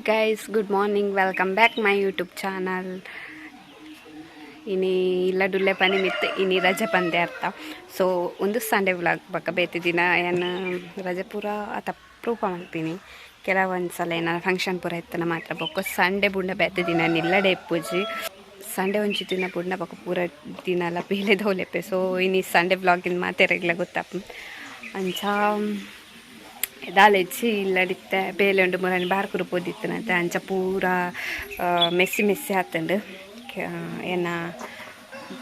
guys, good morning. Welcome back my YouTube channel. Ini illa dulle pani mitte ini raja pande arta. So ಒಂದು Sunday vlog ಬಕ್ಕ ಬೇತಿದಿನ ಏನು ರಜೆ ಪೂರ ಅತ proof ಮಾಡ್ತೀನಿ. ಕೆಲವೊಂದ್ಸಲ ಏನಾರ ಫಂಕ್ಷನ್ ಪೂರ ಇತ್ತನ ಮಾತ್ರ ಬೊಕ್ಕ ಸಂಡೇ ಬುಂಡ ಬೇತಿದಿನ ನಿಲ್ಲಡೆ ಪೂಜಿ ಸಂಡೇ ಒಂಚಿ ದಿನ ಬುಂಡ ಬಕ್ಕ ಪೂರ ದಿನ ಎಲ್ಲ ಬೇಲೆ ದೌಲೆಪೆ. ಸೊ ಇನಿ ಸಂಡೇ ವ್ಲಾಗಿನ ಮಾತೆ ರೆಗ್ಲ ಗೊತ್ತಪ್ಪ ಅಂಚ ದಾಲೆಚ್ಚಿ ಇಲ್ಲಡಿತ್ತೆ ಬೇಲೆ ಉಂಡು ಮುರನಿ ಬಾರ್ಕುರು ಪೋದಿತ್ತನಂತೆ ಅಂಚ ಪೂರ ಮೆಸ್ಸಿ ಆತಂಡು ಏನ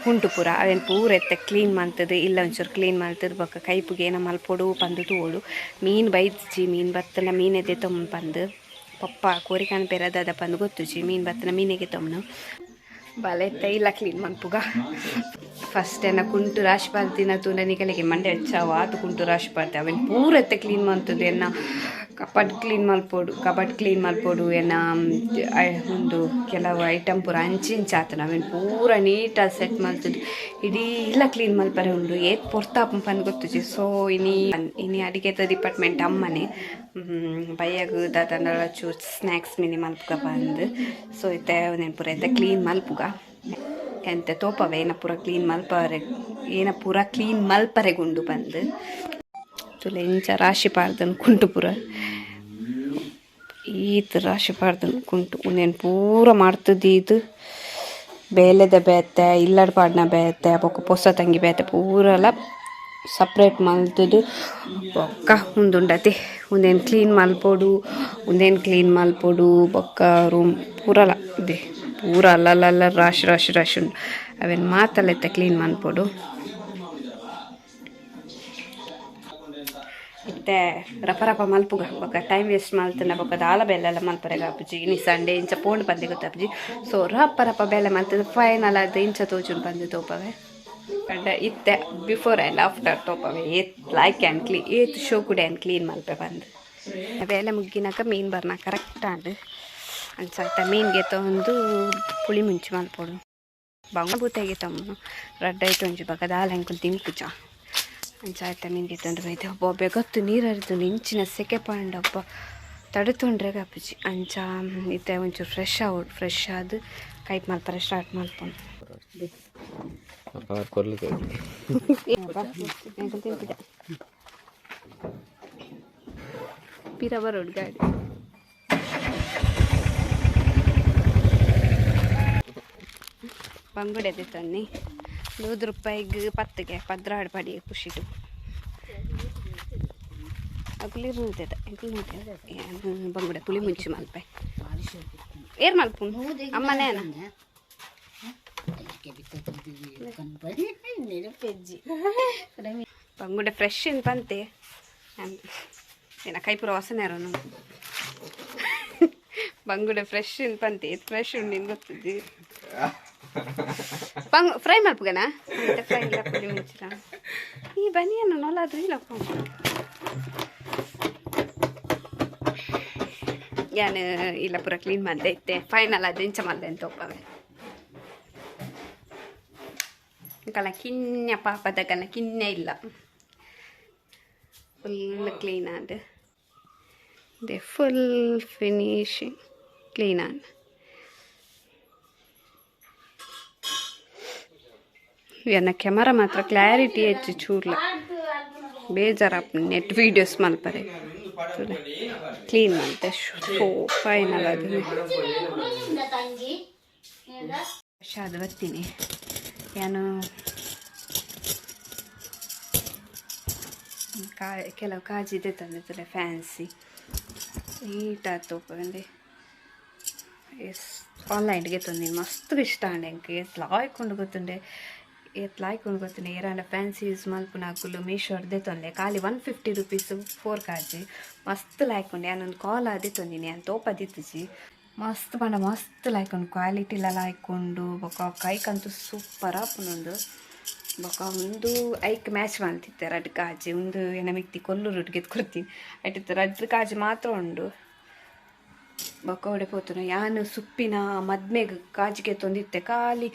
ಕುಂಟು ಪೂರ ಅವೇನು ಪೂರ ಎತ್ತೆ ಕ್ಲೀನ್ ಮಾಡ್ತದೆ ಇಲ್ಲ ಒಂಚೂರು ಕ್ಲೀನ್ ಮಾಡ್ತದೆ ಬೊಕ್ಕ ಕೈಪುಗೆ ಏನ ಮಲ್ಪೊಡು ಪಂದು ತೋಡು ಮೀನು ಬೈದ್ಜಿ ಮೀನು ಬತ್ತನ ಮೀನೆದೆ ತೊಂಬ ಪಂದು ಪಪ್ಪ ಕೋರಿಕಾನ ಪೆರದಾದ ಪಂದು ಗೊತ್ತುಜಿ ಮೀನು ಬತ್ತನ ಮೀನಿಗೆ ತೊಮ್ಮನು ಬಲೆ ಎತ್ತ ಇಲ್ಲ ಕ್ಲೀನ್ ಮನ್ಪುಗ ಫಸ್ಟ್ ಏನ ಕುಂಟು ರಾಶಿ ಪಾರ್ದಿನ ತುಂಡ ನಿಕಲಿಗೆ ಮಂಡೆ ಹಚ್ಚಾವ ಅದು ಕುಂಟು ರಾಶಿ ಪಾರ್ದೆ ಅವೇನು ಪೂರ ಎತ್ತೆ ಕ್ಲೀನ್ ಮಾಡ್ತದೆ ಎನ್ನ ಕಬಡ್ ಕ್ಲೀನ್ ಮಲ್ಪೊಡು ಏನ ಒಂದು ಕೆಲವು ಐಟಮ್ ಪೂರ ಅಂಚಿಂಚ ಆತನ ಅವೇನು ಪೂರ ನೀಟಾಗಿ ಸೆಟ್ ಮಾಡ್ತದೆ ಇಡೀ ಇಲ್ಲ ಕ್ಲೀನ್ ಮಲ್ಪರೆ ಉಂಡು ಏತ್ ಪೊರ್ತಾಪ ಪಂದು ಗೊತ್ತುಜಿ. ಸೊ ಇನಿ ಅಡಿಗೆದ ಡಿಪಾರ್ಟ್ಮೆಂಟ್ ಅಮ್ಮನೆ ಬಯ್ಯಾಗ ದಾದಂಡ ಚೂರು ಸ್ನ್ಯಾಕ್ಸ್ ಮಿನಿ ಮಲ್ಪುಗ ಬಂದು ಸೊ ಇತ್ತೆ ಒಂದೇನು ಪೂರ ಇತ್ತೆ ಕ್ಲೀನ್ ಮಲ್ಪುಗ ಎಂತ ತೋಪವೆ ಏನ ಪೂರ ಕ್ಲೀನ್ ಮಲ್ಪರೆ ಗುಂಡು ಬಂದು ತುಲೆ ಇಂಚ ರಾಶಿ ಪಾರ್ದನ್ ಕುಂಟು ಪೂರ ಈತ ರಾಶಿ ಪಾರ್ದನ್ ಕುಂಟು ಒಂದೇನು ಪೂರ ಮಾಡ್ತದೆ ಇದು ಬೇಲೆದ ಬೇತೆ ಇಲ್ಲಡ್ ಪಾಡ್ನ ಬೇತೆ ಬೊಕ್ಕ ಪೊಸ ತಂಗಿ ಬೇತೆ ಪೂರೆಲ್ಲ ಸಪ್ರೇಟ್ ಮಲ್ತದು ಬೊಕ್ಕ ಉಂದುಂಡತಿ ಒಂದೇನು ಕ್ಲೀನ್ ಮಲ್ಪೊಡು ಬೊಕ್ಕ ರೂಮ್ ಪೂರಲ್ಲ ಇದೆ ಪೂರ ಅಲ್ಲಲ್ಲ ರಾಶಿ ಉಂಡು ಅವೇನು ಮಾತಲ್ಲೈತೆ ಕ್ಲೀನ್ ಮಲ್ಪೊಡು ಇತ್ತೆ ರಪ ಮಲ್ಪುಗ ಬೊಕ್ಕ ಟೈಮ್ ವೇಸ್ಟ್ ಮಲ್ತನ ಬೊಕ್ಕ ದಾಲ ಬೆಲ್ಲ ಮಲ್ಪರೆಗ ಅಪ್ಪುಜಿ ಇನಿ ಸಂಡೇ ಇಂಚ ಪೋಂಡು ಬಂದೆ ಗೊತ್ತಪ್ಪಜಿ. ಸೊ ರಪ ಬೆಲ್ಲ ಮಲ್ತದ ಫೈನಲ್ ಅದು ಇಂಚ ತೋಜುಂಡು ಬಂದು ತೋಪವೆ ಅಂಡ ಇತ್ತೆ ಬಿಫೋರ್ ಆ್ಯಂಡ್ ಆಫ್ಟರ್ ತೋಪವೆ ಏತ್ ಲೈಕ್ ಆ್ಯಂಡ್ ಕ್ಲೀನ್ ಏತ್ ಶೋ ಕೂಡ ಆ್ಯಂಡ್ ಕ್ಲೀನ್ ಮಲ್ಪೆ ಬಂದು ಬೇಲೆ ಮುಗ್ಗಿನಾಕ ಮೀನು ಬರ್ನ ಕರೆಕ್ಟ್ ಆಂಡು ಅನ್ಸತ್ತ ಮೀನಿಗೆ ತೊಂದು ಪುಳಿ ಮುಂಚಿ ಮಲ್ಪೊಡು ಬಂಗ ಬೂತೆಗೆ ತೊಮ್ಮನು ರಡ್ಡ ಐಟು ಒಂಜಿ ಬಗ ದಾಲ ಹೆಂಗೆ ತಿಂಪುಜ ಅಂಚಾಯ್ತ ಮೀನಿಗೆ ತೊಂದು ಬೈತೆ ಒಬ್ಬ ಗೊತ್ತು ನೀರು ಹರಿದು ಇಂಚಿನ ಸೆಕೆ ಪಾಂಡ ಒಬ್ಬ ತಡೆತೊಂಡ್ರೆ ಅಪ್ಪುಜಿ ಅಂಚ ಇತ್ತೆ ಒಂಚೂರು ಫ್ರೆಶ್ ಆದು ಕೈಟ್ ಮಲ್ಪರೆ ಸ್ಟಾರ್ಟ್ ಮಲ್ಪೊಂಡು ಪಿರ ಬರೋಡು ಗಾಡಿ ಬಂಗುಡೆದೆ ತನ್ನಿ ₹100 10ಗೆ ಪದ್ರಾಡು ಪಡಿ ಖುಷಿಟು ಅಗ್ಲಿರುಂತೆದ ಬಂಗುಡೆ ಪುಳಿ ಮುಂಚಿ ಮಲ್ಪೆ ಏರ್ ಮಲ್ಪು ಅಮ್ಮನೇನ ಬಂಗುಡೆ ಫ್ರೆಶ್ ಏನು ಬಂತೆ ಏನ ಕೈಪುರ ವಾಸನೆ ಇರೋನು ಬಂಗುಡೆ ಫ್ರೆಶ್ ಏನು ಬಂತೆ ಫ್ರೆಶ್ ಉಂಡು ನಿನ್ಗೆ ಗೊತ್ತಿದ್ದಿ ಫ್ರೈ ಮಲ್ಪುಗನ ಫ್ರೈ ಇಲ್ಲ ಪುಳಿ ಮುಂಚಿರ ಈ ಬನಿಯನ್ನು ನೊಲಾದ್ರು ಇಲ್ಲಪ್ಪ ಯಾನು ಇಲ್ಲ ಪೂರ ಕ್ಲೀನ್ ಮಾಡಿದೆ ಇತ್ತೆ ಫೈನಲ್ ಅದು ಇಂಚ ಮಾಡಿದೆ ಅಂತ ಒಪ್ಪವೆ ಕಲ ಕಿನ್ನೆ ಪಾಪದ ಕಲ ಕಿನ್ನೆ ಇಲ್ಲ ಫುಲ್ ಕ್ಲೀನ್ ಆದ ಇದೆ ಫುಲ್ ಫಿನಿಶಿಂಗ್ ಕ್ಲೀನ್ ಆದ ನನ್ನ ಕ್ಯಾಮರಾ ಮಾತ್ರ ಕ್ಲಾರಿಟಿ ಹೆಚ್ಚು ಚೂರ್ಲ ಬೇಜಾರ ನೆಟ್ ವೀಡಿಯೋಸ್ ಮಲ್ಪರೆ ಕ್ಲೀನ್ ಮಾಡ್ತೆ ಸೊ ಫೈನಲ್ ಅದು ಅದು ಬರ್ತೀನಿ ಏನು ಕೆಲವು ಕಾಜಿದೆ ತಂದಿದ್ದಾರೆ ಫ್ಯಾನ್ಸಿ ನೀಟಾಗಿ ತೋಪಂದೆ ಎಸ್ ಆನ್ಲೈನ್ಗೆ ತಂದೀನಿ ಮಸ್ತ್ ಇಷ್ಟ ಅಂಡೆ ಎಂಗೆ ಲಾಯ್ಕೊಂಡು ಗೊತ್ತುಂಡೆ ಲಾಯ್ಕೊಂಡು ಗೊತ್ತುಂಡೆ ಏರಾಂಡ ಫ್ಯಾನ್ಸಿ ಯೂಸ್ ಮಲ್ಪುನ ಹಾಕಲು ಮೀಶೋರ್ದೆ ತಂದೆ ಖಾಲಿ ₹150 4 ಕಾಜಿ ಮಸ್ತ್ ಲಾಯ್ಕೊಂಡೆ ನಾನೊಂದು ಕಾಲ್ ಅದೇ ತಂದೀನಿ ಅಂತ ತೋಪದಿತ್ತುಜಿ ಮಸ್ತ್ ಪಂಡ ಮಸ್ತ್ ಲಾಯ್ಕೊಂಡು ಕ್ವಾಲಿಟಿಲ್ಲ ಲಾಯ್ಕೊಂಡು ಬೊಕ್ಕ ಕೈಕಂತೂ ಸೂಪರ್ ಆಪುನೊಂದು ಬೊಕ್ಕ ಒಂದು ಐಕ್ ಮ್ಯಾಚ್ ಮಾಡ್ತಿತ್ತೆ ರಡ್ ಕಾಜಿ ಒಂದು ಏನ ಮಿಕ್ತಿ ಕೊಲ್ಲೂರು ಗೆದ್ದು ಕೊಡ್ತೀನಿ ಅಟ್ಟಿತ್ತು ರಡ್ ಕಾಜಿ ಮಾತ್ರ ಉಂಡು ಬೊಕ್ಕ ಹೊಡೆ ಪೋತುನ ಯಾನು ಸುಪ್ಪಿನ ಮದ್ಮೆಗೆ ಕಾಜಿಗೆ ತೊಂದಿತ್ತೆ ಖಾಲಿ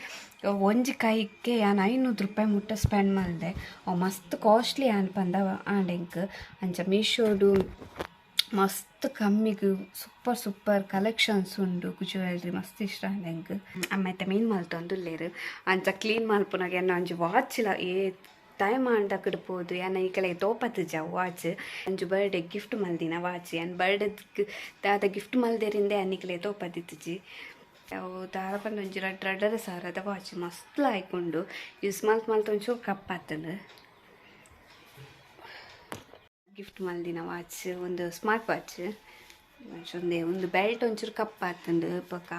ಒಂಜಿ ಕೈಗೆ ಯಾನು ₹500 ಮುಟ್ಟ ಸ್ಪೆಂಡ್ ಮಾಡಿದೆ ಅವು ಮಸ್ತ್ ಕಾಸ್ಟ್ಲಿ ಆನ್ ಪಂದ ಆಂಡೆಂಕ್ ಅಂಚ ಮೀಶೋಡು ಮಸ್ತ್ ಕಮ್ಮಿಗೆ ಸೂಪರ್ ಕಲೆಕ್ಷನ್ಸ್ ಉಂಡು ಜ್ಯುವೆಲ್ರಿ ಮಸ್ತ್ ಇಷ್ಟ ನಂಗೆ ಅಮ್ಮೈತೆ ಮೀನು ಮಲ್ತೊಂದುಲ್ಲೇರು ಅಂಚ ಕ್ಲೀನ್ ಮಲ್ಪುನಾಗ ಎನ್ನ ಒಂಜಿ ವಾಚ್ಲ ಟೈಮ್ ಆಂಡಕ್ಕಿಡ್ಬೋದು ಏನ ಈ ಕೆಳಗೆ ತೋಪತ್ತಜ ವಾಚ್ ಅಂಜು ಬರ್ಡೇ ಗಿಫ್ಟ್ ಮಲ್ದಿನ ವಾಚ್ ಏನು ಬರ್ಡೇಗೆ ದಾದ ಗಿಫ್ಟ್ ಮಲ್ದೇರಿಂದೆ ಅನ್ನಿಕಲೆ ತೋಪದಿತ್ತಜಿ ಅವು ದಾರ ಬಂದು ಒಂಜಿ ರಡ್ಡರ ಸಾರದ ವಾಚ್ ಮಸ್ತ್ ಆಯ್ಕೊಂಡು ಯೂಸ್ ಮಲ್ತ್ ಒಂಚೂರು ಕಪ್ಪಾತಂದು ಗಿಫ್ಟ್ ಮಲ್ದಿನ ವಾಚ್ ಒಂದು ಸ್ಮಾರ್ಟ್ ವಾಚ್ ಒಂದು ಬೆಲ್ಟ್ ಒಂಚೂರು ಕಪ್ ಆತಂಡು ಪಕ್ಕ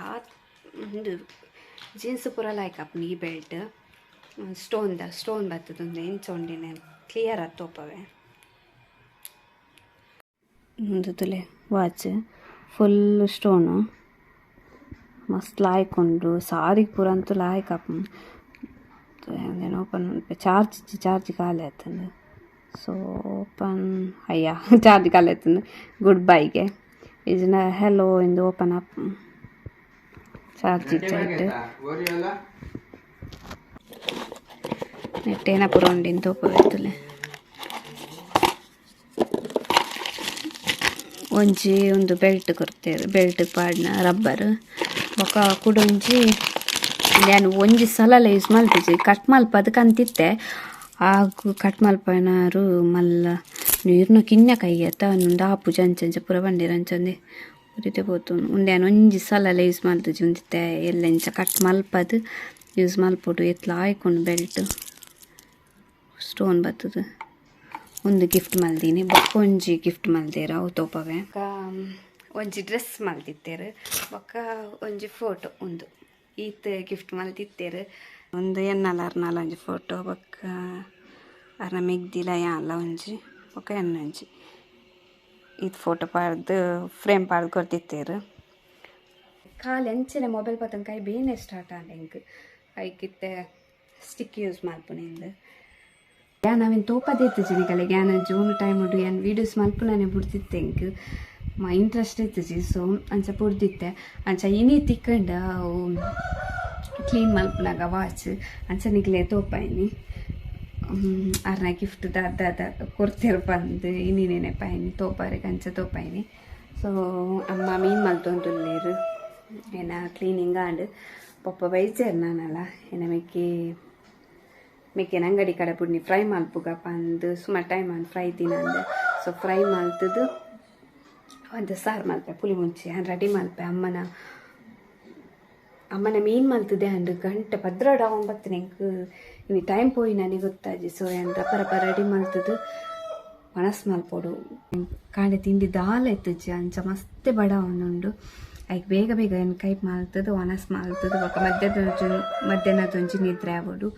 ಒಂದು ಜೀನ್ಸ್ ಪೂರ ಲಾಯ್ಕ್ ಆಪುಂಡು ಈ ಬೆಲ್ಟ್ ಸ್ಟೋನ್ ಬರ್ತದೊಂದು ಎಂಚೊಂಡಿನ ಕ್ಲಿಯರ್ ಆತೋಪವೆ ಒಂದು ತುಲೆ ವಾಚ್ ಫುಲ್ ಸ್ಟೋನು ಮಸ್ತ್ ಲಾಯ್ಕೊಂಡು ಸಾರಿ ಪೂರ ಅಂತೂ ಲಾಯ್ಕ್ ಆಪುಂಡು ಓಪನ್ ಚಾರ್ಜ್ ಖಾಲಿ ಆತಂದು ಸೊ ಓಪನ್ ಅಯ್ಯ ಚಾರ್ಜ್ ಖಾಲಿ ಆಯ್ತಂದು ಗುಡ್ ಬೈಗೆ ಇದನ್ನ ಹೆಲೋ ಎಂದು ಓಪನ್ ಅಪ್ ಚಾರ್ಜ್ ಇಟ್ಟು ನೆಟ್ಟೇನ ಪೂರ ಉಂಡಿನ ತೋಪುತ್ತಲೆ ಒಂದು ಬೆಲ್ಟ್ ಕೊಡ್ತೇವೆ ಬೆಲ್ಟ್ ಪಾಡ್ನ ರಬ್ಬರ್ ಬೊಕ್ಕ ಕುಡೊಂಜಿ ನಾನು ಒಂಜಿ ಸಲ ಯೂಸ್ ಮಲ್ತಿದ್ದೆ ಕಟ್ ಮಲ್ಪದಕ್ಕೆ ಅಂತಿತ್ತೆ ಆಗು ಕಟ್ ಮಲ್ಪನಾರು ಮಲ್ಲ ನೀರ್ನ ಕಿನ್ನ ಕೈಯತ್ತ ಒಂದು ಆಪು ಚಂಚ ಪೂರ ಬಂಡಿರಂಚಂದೆ ಉರಿತೆ ಹೋತು ಉಂಡೆ ಒಂಜಿ ಸಲ ಯೂಸ್ ಮಲ್ತಿದ್ದೆ ಉಂದಿತ್ತೆ ಎಲ್ಲೆಂಚ ಕಟ್ ಮಲ್ಪದು ಯೂಸ್ ಮಲ್ಪೊಡು ಎತ್ಲ ಆಯ್ಕೊಂಡು ಬೆಲ್ಟ್ ಸ್ಟೋನ್ ಬರ್ತದೆ ಒಂದು ಗಿಫ್ಟ್ ಮಲ್ದೀನಿ ಬೊಕ್ಕ ಒಂಜಿ ಗಿಫ್ಟ್ ಮಲ್ದೇರ ಅವು ತೋಪವೆ ಒಂಜಿ ಡ್ರೆಸ್ ಮಲ್ತಿತ್ತೇರು ಬೊಕ್ಕ ಒಂಜಿ ಫೋಟೋ ಒಂದು ಈತ್ ಗಿಫ್ಟ್ ಮಲ್ತಿತ್ತೇರು ಒಂದು ಎನ್ನಲ ಒಂಜಿ ಫೋಟೋ ಬೊಕ್ಕ ಅರ್ನ ಮೆಗ್ದಿಲ ಯಾನ್ಲ ಒಂಜಿ ಬೊಕ್ಕ ಎನ್ನೊಂಜಿ ಇದು ಫೋಟೋ ಪಾಡ್ದು ಫ್ರೇಮ್ ಪಾಡ್ದು ಕೊಡ್ತಿತ್ತೇರು ಖಾಲಿ ಅಂಚನೆ ಮೊಬೈಲ್ ಪತ್ತನ ಕೈ ಬೇನೆ ಸ್ಟಾರ್ಟ್ ಆದ ಹೆಂಗೆ ಕೈಕಿತ್ತೆ ಸ್ಟಿಕ್ ಯೂಸ್ ಮಾಡ್ಪುನಿಂದು ನಾವೇನು ತೋಪದೇ ಇತ್ತಿಜಿ ಕಲೆಗೆ ಯಾನ ಜೂನ್ ಟೈಮ್ ಉಂಡು ಏನು ವೀಡಿಯೋಸ್ ಮಲ್ಪುನಾನೆ ಬಿಡ್ತಿತ್ತೆ ಹೆಂಗೆ ಇಂಟ್ರೆಸ್ಟ್ ಇತ್ತಿಜಿ ಸೊ ಅಂಚ ಪುಡ್ದಿತ್ತೆ ಅಂಚ ಇನಿ ತಿಕ್ಕಂಡು ಅವು ಕ್ಲೀನ್ ಮಲ್ಪುನಾಗ ವಾಚ್ ಅಂಚ ನಿಕ್ಲೆ ತೋಪಾಯಿನಿ ಅರ್ನ ಗಿಫ್ಟ್ ದಾದ ಕೊಡ್ತಿರು ಬಂದು ಇನ್ನೇನೆ ಪಾಯಿನಿ ತೋಪಾರಿಗೆ ಅಂಚ ತೋಪಾಯಿನಿ ಸೊ ಅಮ್ಮ ಮೀನು ಮಲ್ತೊಂದುಲ್ಲೇರು ಏನ ಕ್ಲೀನಿಂಗ್ ಆಂಡ್ ಪಪ್ಪ ಬೈಚೇರು ನಾನಲ್ಲ ಏನ ಮೇಕೆನ ಅಂಗಡಿ ಕಡೆ ಪುಡ್ನಿ ಫ್ರೈ ಮಲ್ಪುಗಪ್ಪ ಅಂದು ಸುಮಾರು ಟೈಮ್ ಅಂದು ಫ್ರೈ ತಿನ್ನಂದು ಸೊ ಫ್ರೈ ಮಲ್ತದು ಒಂದು ಸಾರು ಮಲ್ಪೆ ಪುಳಿ ಮುಂಚೆ ರೆಡಿ ಮಲ್ಪೆ ಅಮ್ಮನ ಮೀನು ಮಲ್ತದೆ ಅಂದು ಗಂಟೆ ಪದ್ರಡ ಒಂಬತ್ತು ನೆಂಗೆ ಇನ್ನು ಟೈಮ್ ಪೋಯಿ ನನಗೆ ಗೊತ್ತಾಜಿ ಸೊ ಏನು ರಪ್ಪ ರೆಡಿ ಮಲ್ತದು ಮನಸ್ಸು ಮಲ್ಪೋಡು ಕಾಂಡೆ ತಿಂಡಿ ದಾಲ ಎತ್ತುಜಿ ಅಂಚ ಮಸ್ತೆ ಬಡ ಅವನುಂಡು ಐಕ್ ಬೇಗ ಏನು ಕೈಪ್ ಮಲ್ತದು ಒನಸ್ ಮಲ್ತದು ಬೊಕ್ಕ ಮಧ್ಯಾಹ್ನದೊಂಜಿ ನಿದ್ರೆ ಆಗೋಡು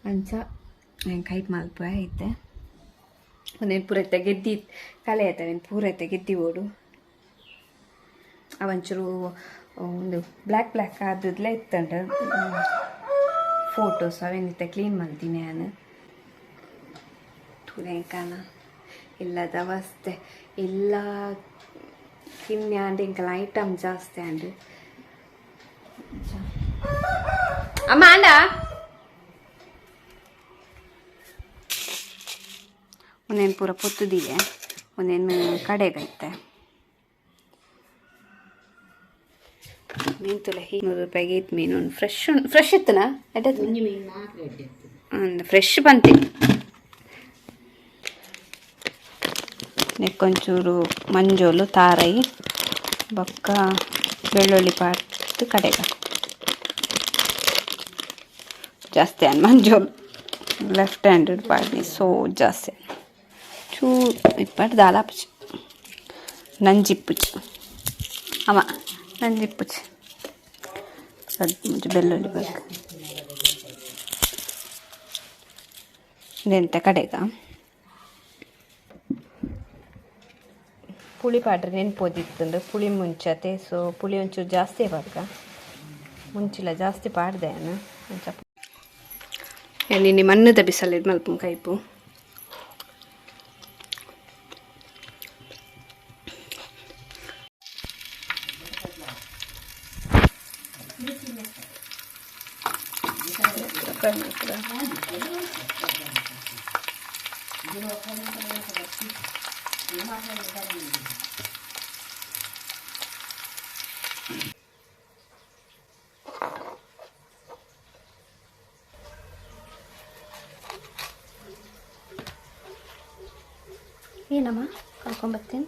ಅಂಚ ಕೈಪ್ ಮಲ್ಪ ಐತೆ ಒಂದೇನು ಪೂರೈತೆ ಗೆದ್ದಿ ಕಲೆ ಆಯ್ತವೇನು ಪೂರೈತೆ ಗೆದ್ದಿ ಓಡು ಅವಂಚೂರು ಒಂದು ಬ್ಲ್ಯಾಕ್ ಆದದ್ಲೇ ಇತ್ತಂಡು ಫೋಟೋಸ್ ಅವೇನಿತ್ತೆ ಕ್ಲೀನ್ ಮಾಡ್ತೀನಿ ನಾನು ತುಳೆಂಕಾನ ಇಲ್ಲದ ಅವಸ್ಥೆ ಇಲ್ಲ ಕಿನ್ನೆ ಅಂಡ್ ಇಂಕಲ ಐಟಮ್ ಜಾಸ್ತಿ ಅಂಡ್ ಅಮ್ಮ ಅಂಡ ಒಂದೇನು ಪೂರ ಪೊತ್ತುದಿದೆ ಒಂದೇನು ಕಡೆಗೈತೆ ಮೀನು ತುಲೆ 100 ರೂಪಾಯಿಗೆ ಇತ್ತು ಮೀನು ಫ್ರೆಶ್ ಇತ್ತನಾ ಒಂದು ಫ್ರೆಶ್ ಬಂತಿ ನೆಕ್ಕೊಂಚೂರು ಮಂಜೋಲು ತಾರೈ ಬೊಕ್ಕ ಬೆಳ್ಳುಳ್ಳಿ ಪಾಟ್ ಕಡೆಗ ಜಾಸ್ತಿ ಅನ್ ಮಂಜೋಲು ಲೆಫ್ಟ್ ಹ್ಯಾಂಡೆಡ್ ಪಾಡ್ನಿ ಸೊ ಜಾಸ್ತಿ ಚೂ ಇಪ್ಪಟ್ಟು ದಾಲಾಪುಚಿ ನಂಜಿಪ್ಪುಚಿ ಅವ ನಂಜಿಪ್ಪುಚಿ ಮುಂಚೆ ಬೆಳ್ಳುಳ್ಳಿ ಬೇಕು ಇದೆಂತ ಕಡೆಗ ಪುಳಿ ಪಾಡ್ರೆ ನೆನ್ಪೋದಿತ್ತಂದ್ರೆ ಪುಳಿ ಮುಂಚತೆ ಸೊ ಪುಳಿ ಒಂಚೂರು ಜಾಸ್ತಿ ಬಾರ್ಕ ಮುಂಚಿಲ್ಲ ಜಾಸ್ತಿ ಪಾಡ್ದೆ ನಾನು ಒಂಚ ನಿನ್ನೆ ಮಣ್ಣದ ಬಿಸಲಿದ್ದು ಮಲ್ಪು ಕೈಪು ಏನಮ್ಮ ಕರ್ಕೊಂಬರ್ತೀನಿ.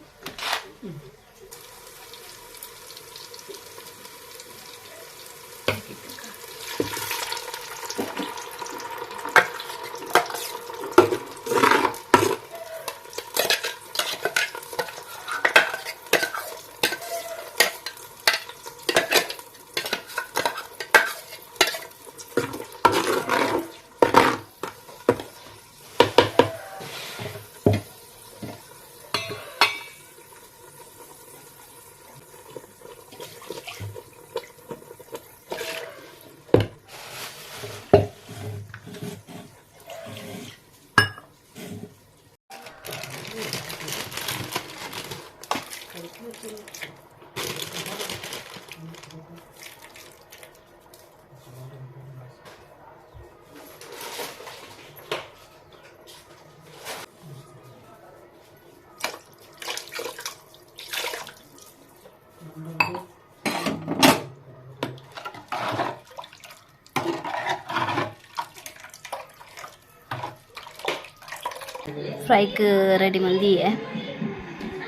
ಫ್ರೈಗೆ ರೆಡಿ ಮಂದಿಯೇ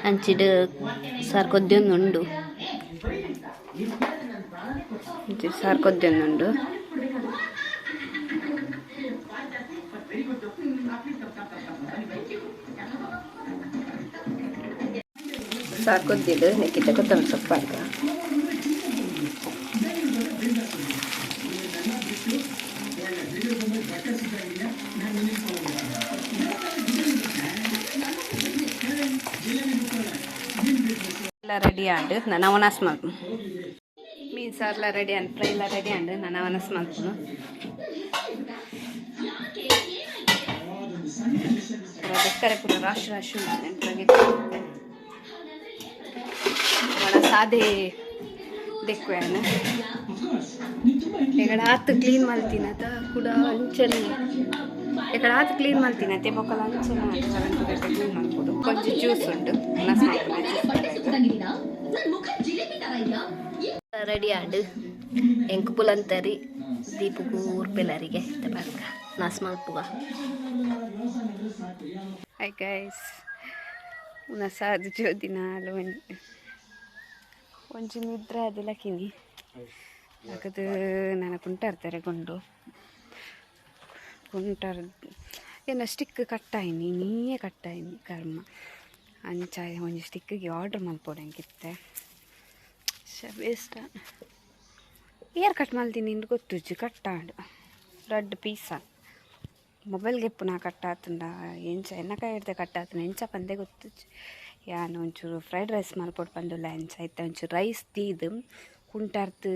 ಅಂಚಿಡು ಸಾರು ಕೊದ್ದೊಂದುಂಡು ಸಾರು ಕೊದ್ದೊಂದುಂಡು ಸಾರು ಕೊದ್ದಿಡು ನೆಕ್ಕಿದ್ದ ಕೊತ್ತಂಬರಿ ಸೊಪ್ಪು ಹಾಕ ಎಲ್ಲ ರೆಡಿ ಆಂಡು ನಾನು ಅವನಾಸ್ ಮಾಡ್ತೀನಿ. ಮೀನು ಸಾರೆಲ್ಲ ರೆಡಿ ಆಂಡು ಫ್ರೈ ಎಲ್ಲ ರೆಡಿ ಆಂಡು ನಾನು ಅವನಾಸ್ ಮಾಡ್ತೀನಿ. ಬೆಕ್ಕರೆ ಪೂರ ರಾಶಿ ರಾಶಿ ಬड़ा सादे देखुआन ఇక్కడ ఆత్ క్లీన్ మల్తిన త కూడా అంచని ఇక్కడ ఆత్ ಕ್ಲೀನ್ ಮಲ್ತಿನ ತೆ ಬೊಕಲ ಅಂಚನ ಕರೆಂಟ್ ಗಟ್ಟೆ ಕ್ಲೀನ್ ಮಾಡ್ಬೋದು. ಕೊಂಚ ಜ್ಯೂಸ್ ಉಂಟು ರೆಡಿ ಆಡು ಎಂಕ್ ಪುಲಂತರಿ ದೀಪಗೂ ಊರ್ಪೆಲ್ಲರಿಗೆ ಬರ್ಕ ನಾಸ್ ಮಲ್ಪುಗ. ಹೈ ಗೈಸ್ una ಸಾದು ಜೋದಿನಾಲು ಒಂಚು ನಿದ್ರೆ ಅದೆಲ್ಲ ಕಿನಿ ಹಾಕದು ನಾನು ಕುಂಟಾಡ್ತಾರೆ ಕೊಂಡು ಕುಂಟಾರ ಏನು ಸ್ಟಿಕ್ ಕಟ್ಟಾಯಿನಿ ನೀಯೇ ಕಟ್ಟಾಯಿನಿ ಕರ್ಮ ಅಂಚ ಒಂದು ಸ್ಟಿಕ್ಕಿಗೆ ಆರ್ಡ್ರ್ ಮಲ್ಪೋಡಂಗಿತ್ತೆ ವೇಸ್ಟ್ ಏರ್ ಕಟ್ ಮಲ್ತೀನಿ ಇಂದು ಗೊತ್ತುಜ್ಜು ಕಟ್ಟಾಡು ರೆಡ್ ಪೀಸ ಮೊಬೈಲ್ಗೆ ಪುನಃ ಕಟ್ಟಾತಂಡ ಎಂಚ ಎನ್ನಕಾಯಿ ಹಿಡ್ದೆ ಕಟ್ಟಾತನ ಎಂಚ ಪಂದೆ ಗೊತ್ತುಜ್ಜು ಯಾನು ಒಂಚೂರು ಫ್ರೈಡ್ ರೈಸ್ ಮಲ್ಪೊಡು ಪಂದುಲ್ಲ ಎಂಚ ಆಯ್ತು ಒಂಚೂರು ರೈಸ್ ತೀದು ಕುಂಟಾರ್ದು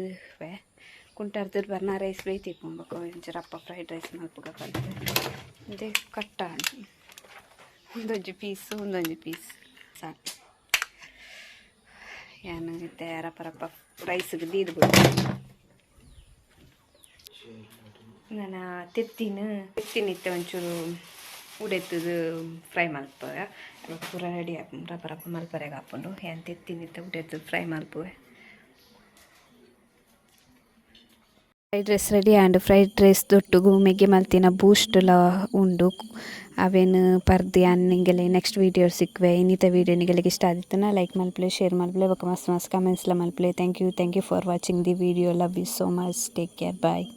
ಬರ್ನ ರೈಸ್ ಬೇಯ್ತಿಪ್ಪಬೇಕು ಒಂಚೂರು ಅಪ್ಪ ಫ್ರೈಡ್ ರೈಸ್ ಮಲ್ಪಗ ಕಲ್ತು ಅದೇ ಕಟ್ಟಾಡು ಒಂದೊಂದು ಪೀಸ್ ಸಾಕು ಯಾನು ಇತ್ತೆ ರಪ್ಪ ರೈಸ್ಗೆ ದೀದು ಬಿಡು. ನಾನು ತೆತ್ತಿನಿತ್ತೆ ಒಂಚೂರು ಉಡೆತ್ತದು ಫ್ರೈ ಮಲ್ಪುವೆ ಪೂರ ರೆಡಿ ಹಾಕೊಂಡು ರಪ್ಪ ಮಲ್ಪರೆಗೆ ಹಾಕೊಂಡು ಏನು ತೆತ್ತಿನಿತ್ತೆ ಉಡೆತ್ತದು ಫ್ರೈ ಮಲ್ಪುವೆ. Fried rice ready and fried rice ದೊಟ್ಟುಗು ಮೆಗ್ಗೆ ಮಲ್ತಿನ ಬೂಸ್ಟ್ಲ ಉಂಡು ಅವೇನು ಪರ್ದಿ ಅನ್ನಿಂಗೆಲ್ಲ ನೆಕ್ಸ್ಟ್ ವೀಡಿಯೋ ಸಿಕ್ಕುವೆ. ಇನ್ನಿತ ವೀಡಿಯೋ ನಿಗಳಿಗೆ ಇಷ್ಟ ಆದಿತ್ತನ ಲೈಕ್ ಮಲ್ಪ್ಲೆ ಶೇರ್ ಮಲ್ಪ್ಲೆ ಬೊಕ್ಕ ಮಸ್ತ್ ಕಮೆಂಟ್ಸ್ಲ ಮಲ್ಪ್ಲೆ. Thank you for watching the video. Love you so much. Take care. Bye.